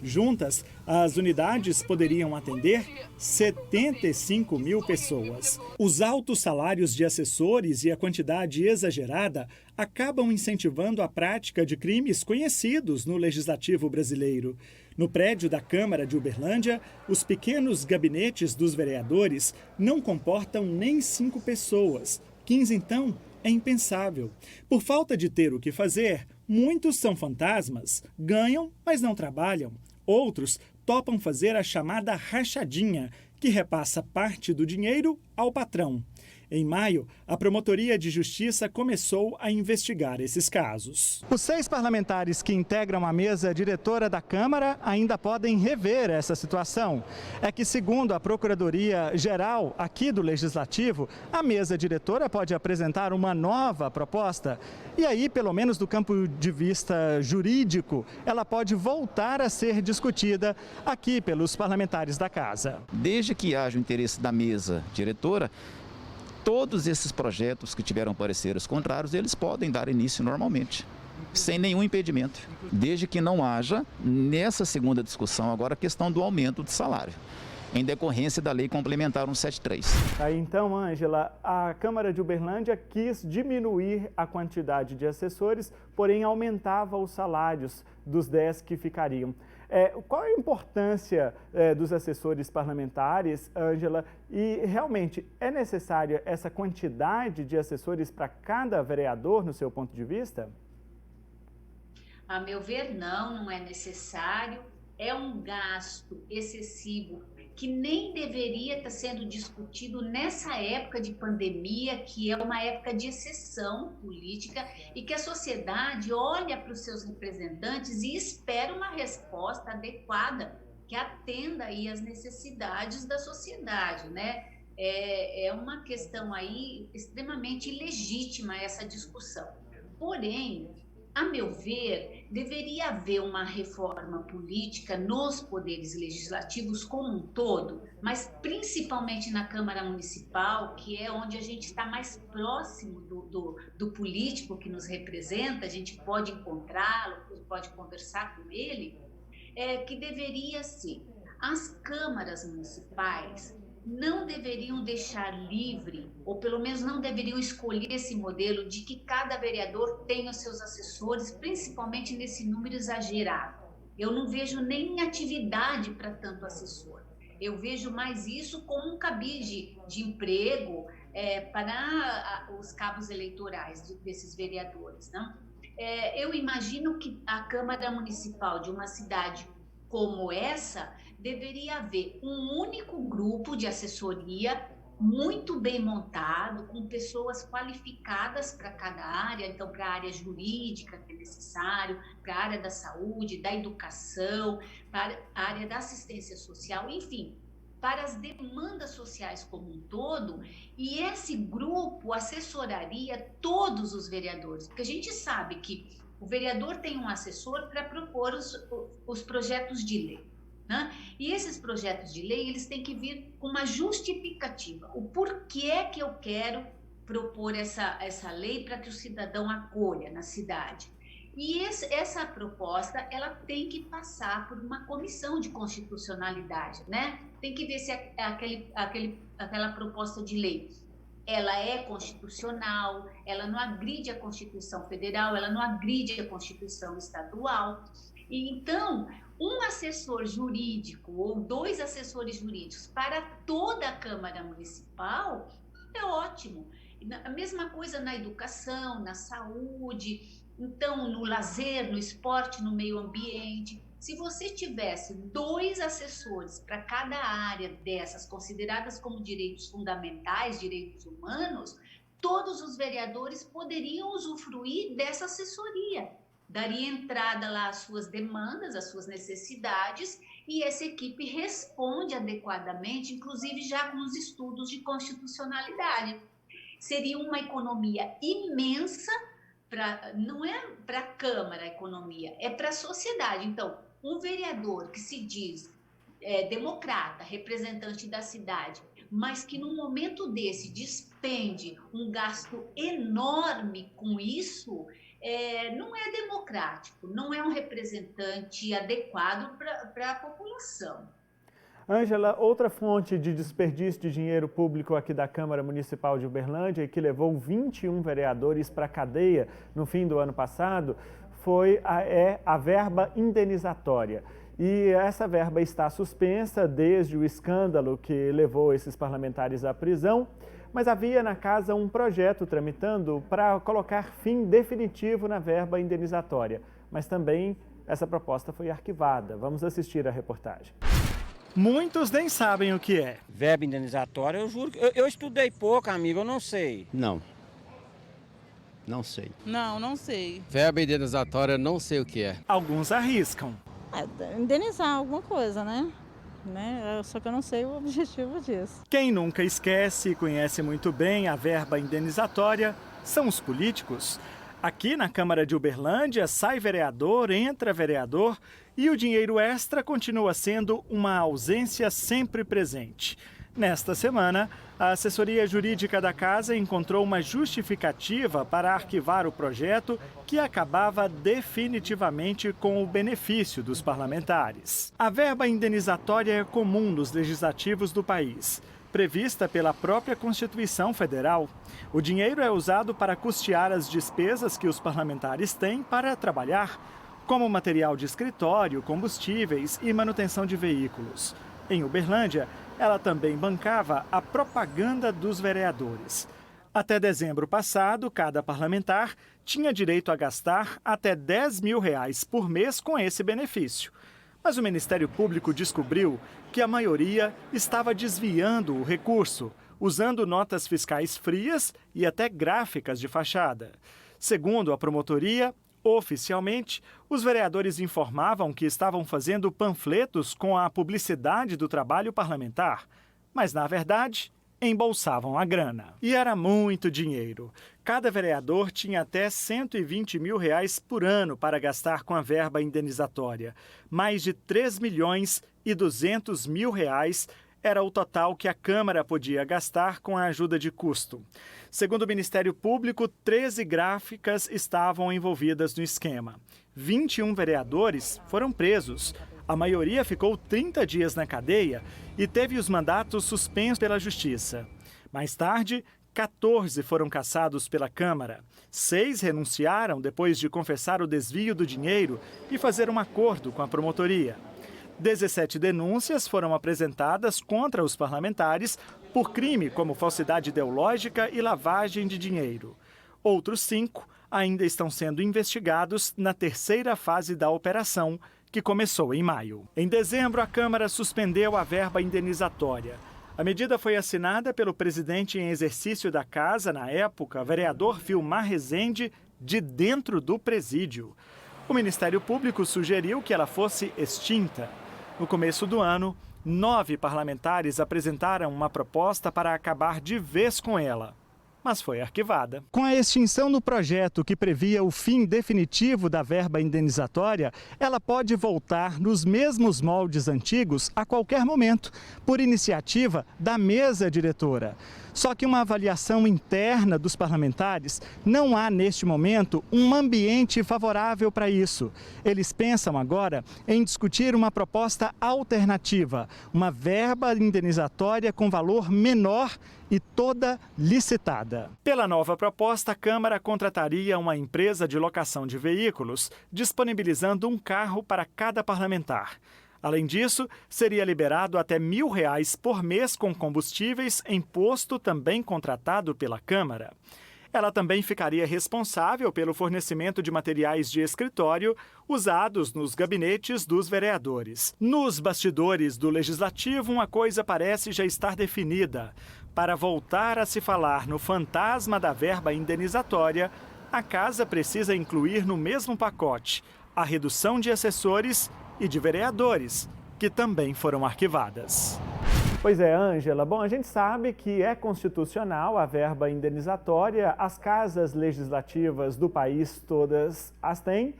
Juntas, as unidades poderiam atender 75 mil pessoas. Os altos salários de assessores e a quantidade exagerada acabam incentivando a prática de crimes conhecidos no legislativo brasileiro. No prédio da Câmara de Uberlândia, os pequenos gabinetes dos vereadores não comportam nem 5 pessoas. 15, então, é impensável. Por falta de ter o que fazer, muitos são fantasmas, ganham, mas não trabalham. Outros topam fazer a chamada rachadinha, que repassa parte do dinheiro ao patrão. Em maio, a Promotoria de Justiça começou a investigar esses casos. Os 6 parlamentares que integram a mesa diretora da Câmara ainda podem rever essa situação. É que, segundo a Procuradoria-Geral aqui do Legislativo, a mesa diretora pode apresentar uma nova proposta. E aí, pelo menos do campo de vista jurídico, ela pode voltar a ser discutida aqui pelos parlamentares da Casa. Desde que haja o interesse da mesa diretora, todos esses projetos que tiveram pareceres contrários, eles podem dar início normalmente, sem nenhum impedimento, desde que não haja, nessa segunda discussão agora, a questão do aumento do salário, em decorrência da Lei Complementar 173. Aí então, Ângela, a Câmara de Uberlândia quis diminuir a quantidade de assessores, porém aumentava os salários dos 10 que ficariam. Qual a importância dos assessores parlamentares, Ângela? E realmente é necessária essa quantidade de assessores para cada vereador, no seu ponto de vista? A meu ver, não é necessário. É um gasto excessivo que nem deveria estar sendo discutido nessa época de pandemia, que é uma época de exceção política, e que a sociedade olha para os seus representantes e espera uma resposta adequada, que atenda aí às necessidades da sociedade, né? É uma questão aí extremamente legítima essa discussão. Porém, a meu ver, deveria haver uma reforma política nos poderes legislativos como um todo, mas principalmente na Câmara Municipal, que é onde a gente está mais próximo do político que nos representa, a gente pode encontrá-lo, pode conversar com ele, que deveria ser. As câmaras municipais não deveriam deixar livre, ou pelo menos não deveriam escolher esse modelo de que cada vereador tenha os seus assessores, principalmente nesse número exagerado. Eu não vejo nem atividade para tanto assessor. Eu vejo mais isso como um cabide de emprego para os cabos eleitorais desses vereadores, não? Eu imagino que a Câmara Municipal de uma cidade como essa deveria haver um único grupo de assessoria muito bem montado, com pessoas qualificadas para cada área, então para a área jurídica, que é necessário, para a área da saúde, da educação, para a área da assistência social, enfim, para as demandas sociais como um todo, e esse grupo assessoraria todos os vereadores, porque a gente sabe que o vereador tem um assessor para propor os projetos de lei, né? E esses projetos de lei, eles têm que vir com uma justificativa, o porquê que eu quero propor essa lei para que o cidadão acolha na cidade. E essa proposta, ela tem que passar por uma comissão de constitucionalidade, né? Tem que ver se aquela proposta de lei, ela é constitucional, ela não agride a Constituição Federal, ela não agride a Constituição Estadual. E, então, um assessor jurídico ou 2 assessores jurídicos para toda a Câmara Municipal é ótimo. A mesma coisa na educação, na saúde, então no lazer, no esporte, no meio ambiente. Se você tivesse 2 assessores para cada área dessas, consideradas como direitos fundamentais, direitos humanos, todos os vereadores poderiam usufruir dessa assessoria. Daria entrada lá às suas demandas, às suas necessidades, e essa equipe responde adequadamente, inclusive já com os estudos de constitucionalidade. Seria uma economia imensa, não é para a Câmara a economia, é para a sociedade. Então, um vereador que se diz democrata, representante da cidade, mas que num momento desse despende um gasto enorme com isso, não é democrático, não é um representante adequado para a população. Ângela, outra fonte de desperdício de dinheiro público aqui da Câmara Municipal de Uberlândia e que levou 21 vereadores para a cadeia no fim do ano passado foi a verba indenizatória. E essa verba está suspensa desde o escândalo que levou esses parlamentares à prisão, mas havia na casa um projeto tramitando para colocar fim definitivo na verba indenizatória. Mas também essa proposta foi arquivada. Vamos assistir a reportagem. Muitos nem sabem o que é. Verba indenizatória, eu juro que eu estudei pouco, amigo, eu não sei. Não sei. Não sei. Verba indenizatória, não sei o que é. Alguns arriscam. Indenizar alguma coisa, né? Só que eu não sei o objetivo disso. Quem nunca esquece e conhece muito bem a verba indenizatória são os políticos. Aqui na Câmara de Uberlândia, sai vereador, entra vereador e o dinheiro extra continua sendo uma ausência sempre presente. Nesta semana, a assessoria jurídica da casa encontrou uma justificativa para arquivar o projeto que acabava definitivamente com o benefício dos parlamentares. A verba indenizatória é comum nos legislativos do país. Prevista pela própria Constituição Federal, o dinheiro é usado para custear as despesas que os parlamentares têm para trabalhar, como material de escritório, combustíveis e manutenção de veículos. Em Uberlândia, ela também bancava a propaganda dos vereadores. Até dezembro passado, cada parlamentar tinha direito a gastar até R$10 mil por mês com esse benefício. Mas o Ministério Público descobriu que a maioria estava desviando o recurso, usando notas fiscais frias e até gráficas de fachada. Segundo a promotoria, oficialmente, os vereadores informavam que estavam fazendo panfletos com a publicidade do trabalho parlamentar, mas, na verdade, embolsavam a grana. E era muito dinheiro. Cada vereador tinha até R$120 mil por ano para gastar com a verba indenizatória. Mais de R$3.200 mil era o total que a Câmara podia gastar com a ajuda de custo. Segundo o Ministério Público, 13 gráficas estavam envolvidas no esquema. 21 vereadores foram presos. A maioria ficou 30 dias na cadeia e teve os mandatos suspensos pela Justiça. Mais tarde, 14 foram cassados pela Câmara. 6 renunciaram depois de confessar o desvio do dinheiro e fazer um acordo com a promotoria. 17 denúncias foram apresentadas contra os parlamentares por crime como falsidade ideológica e lavagem de dinheiro. Outros 5 ainda estão sendo investigados na terceira fase da operação, que começou em maio. Em dezembro, a Câmara suspendeu a verba indenizatória. A medida foi assinada pelo presidente em exercício da casa, na época, vereador Vilmar Rezende, de dentro do presídio. O Ministério Público sugeriu que ela fosse extinta. No começo do ano, 9 parlamentares apresentaram uma proposta para acabar de vez com ela, mas foi arquivada. Com a extinção do projeto que previa o fim definitivo da verba indenizatória, ela pode voltar nos mesmos moldes antigos a qualquer momento, por iniciativa da mesa diretora. Só que uma avaliação interna dos parlamentares, não há neste momento um ambiente favorável para isso. Eles pensam agora em discutir uma proposta alternativa, uma verba indenizatória com valor menor e toda licitada. Pela nova proposta, a Câmara contrataria uma empresa de locação de veículos, disponibilizando um carro para cada parlamentar. Além disso, seria liberado até R$1.000 por mês com combustíveis em posto também contratado pela Câmara. Ela também ficaria responsável pelo fornecimento de materiais de escritório usados nos gabinetes dos vereadores. Nos bastidores do Legislativo, uma coisa parece já estar definida. Para voltar a se falar no fantasma da verba indenizatória, a Casa precisa incluir no mesmo pacote a redução de assessores e de vereadores, que também foram arquivadas. Pois é, Ângela. Bom, a gente sabe que é constitucional a verba indenizatória, as casas legislativas do país todas as têm,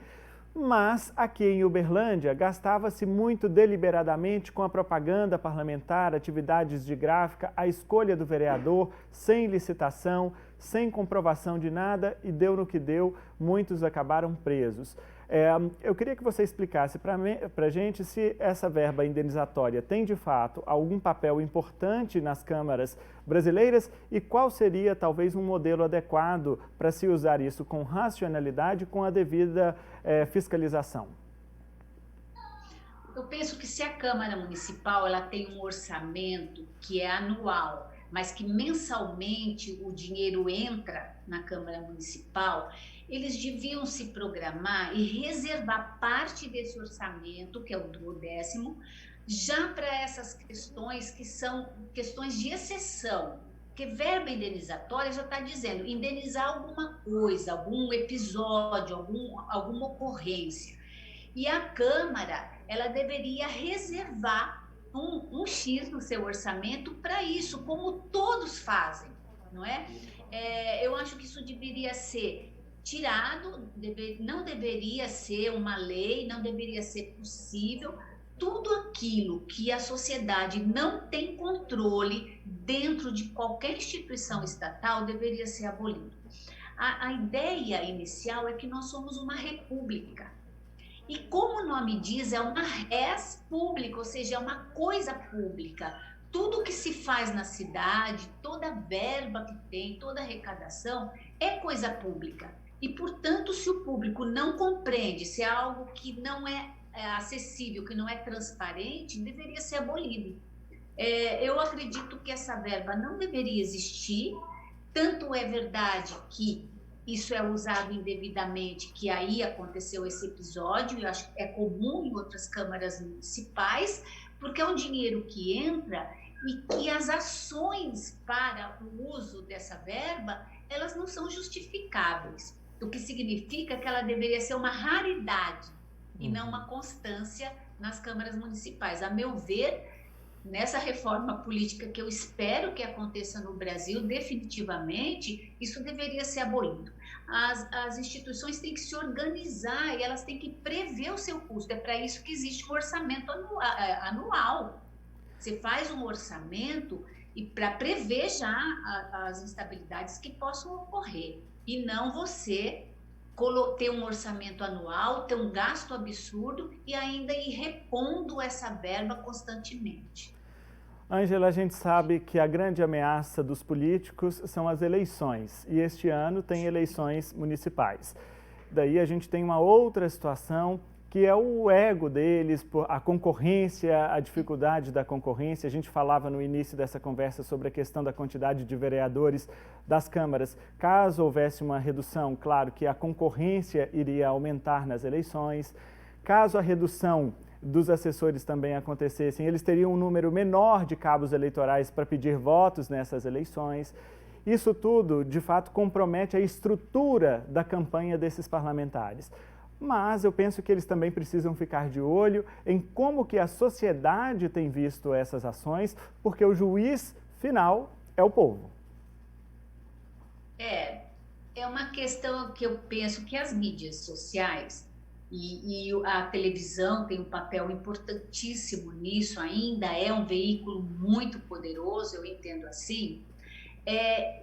mas aqui em Uberlândia gastava-se muito deliberadamente com a propaganda parlamentar, atividades de gráfica, a escolha do vereador, sem licitação, sem comprovação de nada, e deu no que deu, muitos acabaram presos. Eu queria que você explicasse para a gente se essa verba indenizatória tem, de fato, algum papel importante nas câmaras brasileiras e qual seria, talvez, um modelo adequado para se usar isso com racionalidade, com a devida fiscalização. Eu penso que se a Câmara Municipal ela tem um orçamento que é anual, mas que mensalmente o dinheiro entra na Câmara Municipal, eles deviam se programar e reservar parte desse orçamento, que é o 12º, já para essas questões que são questões de exceção. Porque verba indenizatória já está dizendo indenizar alguma coisa, algum episódio, alguma ocorrência. E a Câmara, ela deveria reservar um X no seu orçamento para isso, como todos fazem, não é? Eu acho que isso deveria ser tirado, não deveria ser uma lei, não deveria ser possível. Tudo aquilo que a sociedade não tem controle dentro de qualquer instituição estatal deveria ser abolido. A ideia inicial é que nós somos uma república. E como o nome diz, é uma res pública, ou seja, é uma coisa pública. Tudo que se faz na cidade, toda verba que tem, toda arrecadação, é coisa pública. E, portanto, se o público não compreende, se é algo que não é acessível, que não é transparente, deveria ser abolido. Eu acredito que essa verba não deveria existir, tanto é verdade que isso é usado indevidamente, que aí aconteceu esse episódio, eu acho que é comum em outras câmaras municipais, porque é um dinheiro que entra e que as ações para o uso dessa verba, elas não são justificáveis. O que significa que ela deveria ser uma raridade e não uma constância nas câmaras municipais. A meu ver, nessa reforma política que eu espero que aconteça no Brasil, definitivamente, isso deveria ser abolido. As instituições têm que se organizar e elas têm que prever o seu custo. É para isso que existe um orçamento anual. Você faz um orçamento e para prever já as instabilidades que possam ocorrer. E não você ter um orçamento anual, ter um gasto absurdo e ainda ir repondo essa verba constantemente. Ângela, a gente sabe que a grande ameaça dos políticos são as eleições. E este ano tem eleições municipais. Daí a gente tem uma outra situação que é o ego deles, a concorrência, a dificuldade da concorrência. A gente falava no início dessa conversa sobre a questão da quantidade de vereadores das câmaras. Caso houvesse uma redução, claro que a concorrência iria aumentar nas eleições. Caso a redução dos assessores também acontecessem, eles teriam um número menor de cabos eleitorais para pedir votos nessas eleições. Isso tudo, de fato, compromete a estrutura da campanha desses parlamentares. Mas eu penso que eles também precisam ficar de olho em como que a sociedade tem visto essas ações, porque o juiz final é o povo. É uma questão que eu penso que as mídias sociais e a televisão tem um papel importantíssimo nisso, ainda é um veículo muito poderoso, eu entendo assim,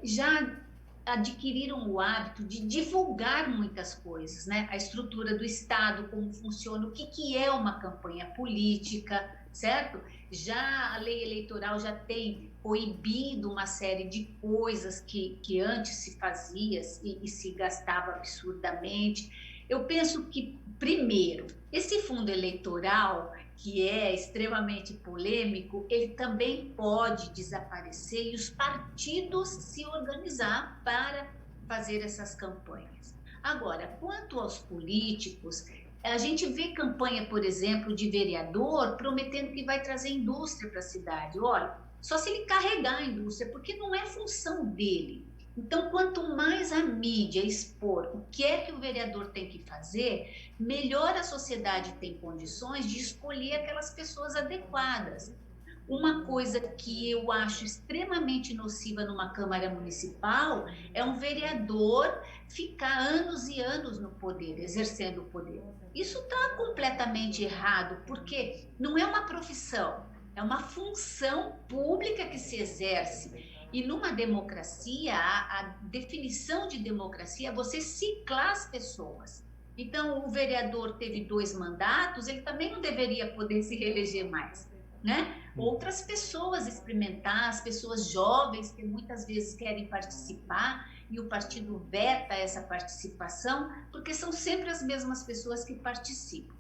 já adquiriram o hábito de divulgar muitas coisas, né? A estrutura do Estado, como funciona, o que é uma campanha política, certo? Já a lei eleitoral já tem proibido uma série de coisas que antes se fazia e se gastava absurdamente. Eu penso que, primeiro, esse fundo eleitoral, que é extremamente polêmico, ele também pode desaparecer e os partidos se organizar para fazer essas campanhas. Agora, quanto aos políticos, a gente vê campanha, por exemplo, de vereador prometendo que vai trazer indústria para a cidade. Olha, só se ele carregar a indústria, porque não é função dele. Então, quanto mais a mídia expor o que é que o vereador tem que fazer, melhor a sociedade tem condições de escolher aquelas pessoas adequadas. Uma coisa que eu acho extremamente nociva numa Câmara Municipal é um vereador ficar anos e anos no poder, exercendo o poder. Isso está completamente errado, porque não é uma profissão, é uma função pública que se exerce. E numa democracia, a definição de democracia é você ciclar as pessoas. Então, o vereador teve 2 mandatos, ele também não deveria poder se reeleger mais, né? Outras pessoas experimentar, as pessoas jovens que muitas vezes querem participar e o partido veta essa participação, porque são sempre as mesmas pessoas que participam.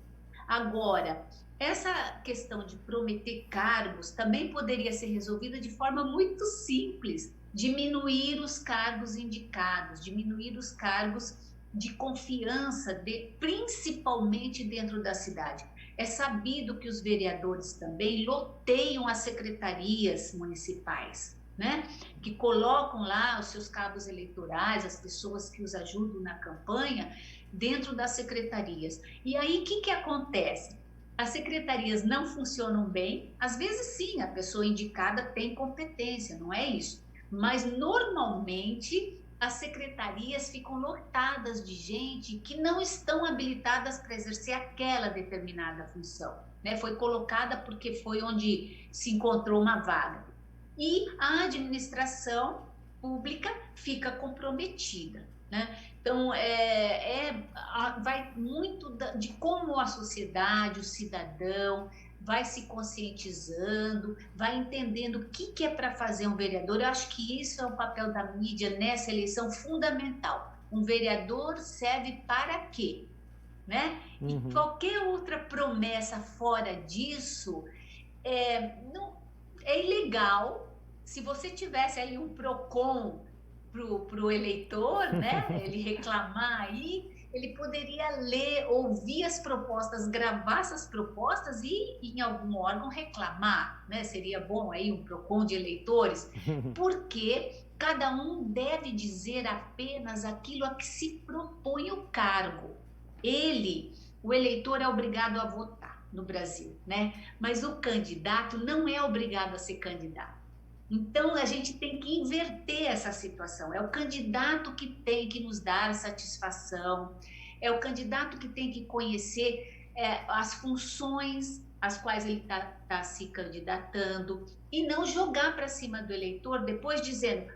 Agora, essa questão de prometer cargos também poderia ser resolvida de forma muito simples, diminuir os cargos indicados, diminuir os cargos de confiança, principalmente dentro da cidade. É sabido que os vereadores também loteiam as secretarias municipais, né? Que colocam lá os seus cabos eleitorais, as pessoas que os ajudam na campanha, dentro das secretarias. E aí, o que acontece? As secretarias não funcionam bem, às vezes sim, a pessoa indicada tem competência, não é isso, mas normalmente as secretarias ficam lotadas de gente que não estão habilitadas para exercer aquela determinada função, né? Foi colocada porque foi onde se encontrou uma vaga. E a administração pública fica comprometida, né? Então, vai muito de como a sociedade, o cidadão, vai se conscientizando, vai entendendo o que é para fazer um vereador. Eu acho que isso é o papel da mídia nessa eleição fundamental. Um vereador serve para quê? Né? E qualquer outra promessa fora disso é ilegal. Se você tivesse aí um PROCON para o eleitor, né? Ele reclamar aí, ele poderia ler, ouvir as propostas, gravar essas propostas e em algum órgão reclamar, né? Seria bom aí um PROCON de eleitores, porque cada um deve dizer apenas aquilo a que se propõe o cargo. O eleitor é obrigado a votar no Brasil, né? Mas o candidato não é obrigado a ser candidato. Então, a gente tem que inverter essa situação. É o candidato que tem que nos dar a satisfação, é o candidato que tem que conhecer as funções às quais ele está se candidatando e não jogar para cima do eleitor depois dizendo: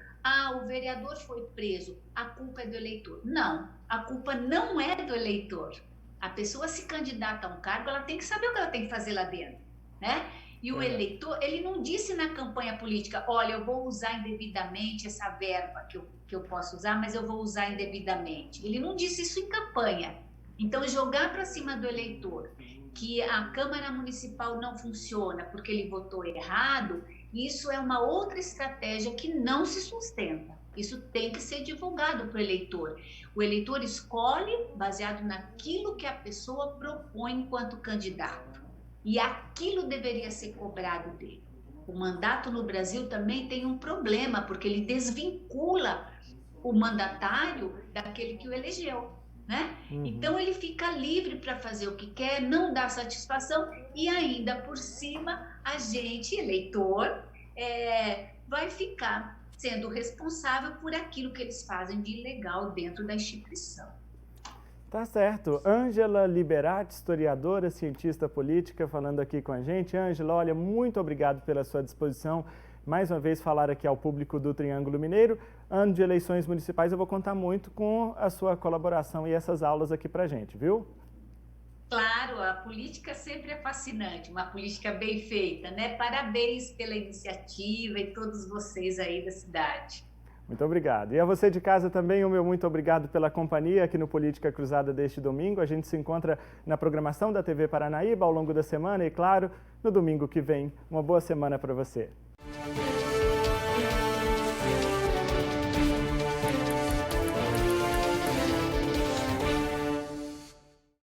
o vereador foi preso, a culpa é do eleitor. Não, a culpa não é do eleitor. A pessoa se candidata a um cargo, ela tem que saber o que ela tem que fazer lá dentro, né? E o eleitor, ele não disse na campanha política: olha, eu vou usar indevidamente essa verba que eu posso usar, mas eu vou usar indevidamente. Ele não disse isso em campanha. Então, jogar para cima do eleitor que a Câmara Municipal não funciona porque ele votou errado, isso é uma outra estratégia que não se sustenta. Isso tem que ser divulgado para o eleitor. O eleitor escolhe baseado naquilo que a pessoa propõe enquanto candidato. E aquilo deveria ser cobrado dele. O mandato no Brasil também tem um problema, porque ele desvincula o mandatário daquele que o elegeu, né? Então ele fica livre para fazer o que quer, não dá satisfação e ainda por cima a gente, eleitor, vai ficar sendo responsável por aquilo que eles fazem de ilegal dentro da instituição. Tá certo. Ângela Liberati, historiadora, cientista política, falando aqui com a gente. Ângela, olha, muito obrigado pela sua disposição. Mais uma vez, falar aqui ao público do Triângulo Mineiro. Ano de eleições municipais, eu vou contar muito com a sua colaboração e essas aulas aqui pra gente, viu? Claro, a política sempre é fascinante, uma política bem feita, né? Parabéns pela iniciativa e todos vocês aí da cidade. Muito obrigado. E a você de casa também, o meu muito obrigado pela companhia aqui no Política Cruzada deste domingo. A gente se encontra na programação da TV Paranaíba ao longo da semana e, claro, no domingo que vem. Uma boa semana para você.